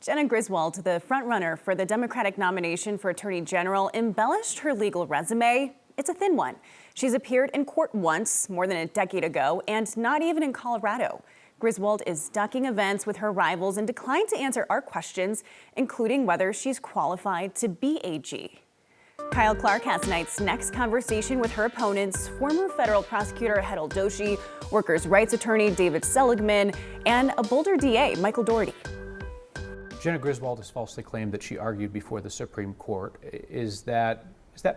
Jena Griswold, the frontrunner for the Democratic nomination for Attorney General, embellished her legal resume. It's a thin one. She's appeared in court once, more than a decade ago, and not even in Colorado. Griswold is ducking events with her rivals and declined to answer our questions, including whether she's qualified to be AG. Kyle Clark has tonight's next conversation with her opponents, former federal prosecutor Hetal Doshi, workers' rights attorney David Seligman, and a Boulder DA, Michael Doherty. Jena Griswold has falsely claimed that she argued before the Supreme Court. Is that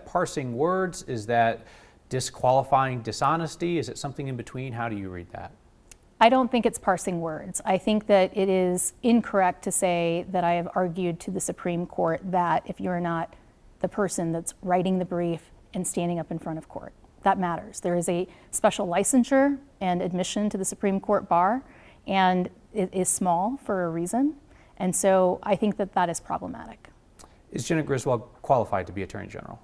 parsing words? Is that disqualifying dishonesty? Is it something in between? How do you read that? I don't think it's parsing words. I think that it is incorrect to say that I have argued to the Supreme Court that if you're not the person that's writing the brief and standing up in front of court, that matters. There is a special licensure and admission to the Supreme Court bar, and it is small for a reason. And so I think that that is problematic. Is Jena Griswold qualified to be Attorney General?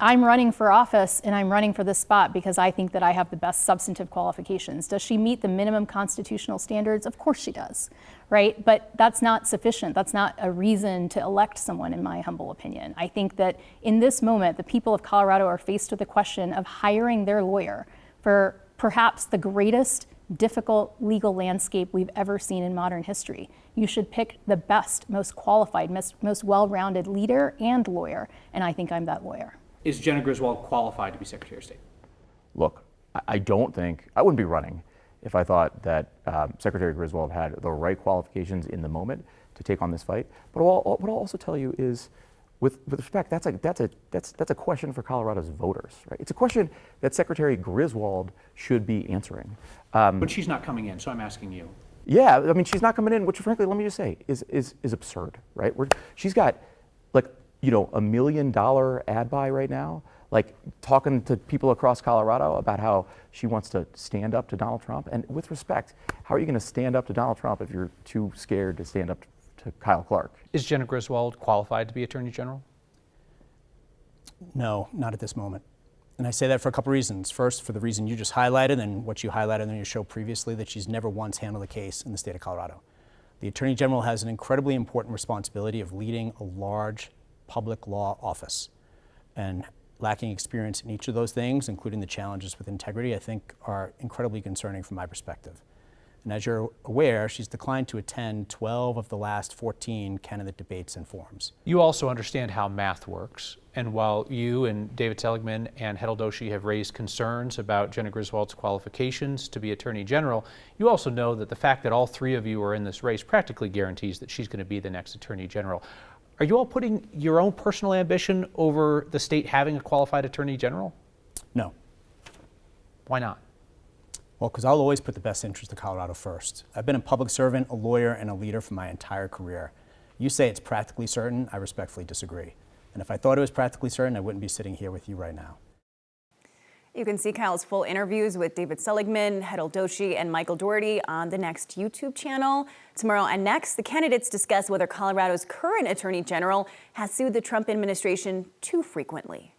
I'm running for office, and I'm running for this spot because I think that I have the best substantive qualifications. Does she meet the minimum constitutional standards? Of course she does, right? But that's not sufficient. That's not a reason to elect someone, in my humble opinion. I think that in this moment, the people of Colorado are faced with the question of hiring their lawyer for perhaps the greatest difficult legal landscape we've ever seen in modern history. You should pick the best, most qualified, most well-rounded leader and lawyer, and I think I'm that lawyer. Is Jena Griswold qualified to be Secretary of State? Look, I wouldn't be running if I thought that Secretary Griswold had the right qualifications in the moment to take on this fight. But what I'll also tell you is, with respect, that's a question for Colorado's voters, right? It's a question that Secretary Griswold should be answering. But she's not coming in, so I'm asking you. Yeah, I mean, she's not coming in, which frankly, let me just say, is absurd, right? She's got, like, $1 million ad buy right now, like talking to people across Colorado about how she wants to stand up to Donald Trump. And with respect, how are you going to stand up to Donald Trump if you're too scared to stand up to Kyle Clark? Is Jena Griswold qualified to be Attorney General? No, not at this moment. And I say that for a couple reasons. First, for the reason you just highlighted and what you highlighted on your show previously, that she's never once handled a case in the state of Colorado. The Attorney General has an incredibly important responsibility of leading a large public law office. And lacking experience in each of those things, including the challenges with integrity, I think are incredibly concerning from my perspective. And as you're aware, she's declined to attend 12 of the last 14 candidate debates and forums. You also understand how math works. And while you and David Seligman and Hetal Doshi have raised concerns about Jena Griswold's qualifications to be Attorney General, you also know that the fact that all three of you are in this race practically guarantees that she's going to be the next Attorney General. Are you all putting your own personal ambition over the state having a qualified Attorney General? No. Why not? Well, because I'll always put the best interest of Colorado first. I've been a public servant, a lawyer, and a leader for my entire career. You say it's practically certain, I respectfully disagree. And if I thought it was practically certain, I wouldn't be sitting here with you right now. You can see Kyle's full interviews with David Seligman, Hetal Doshi, and Michael Doherty on the Next YouTube channel. Tomorrow and next, the candidates discuss whether Colorado's current Attorney General has sued the Trump administration too frequently.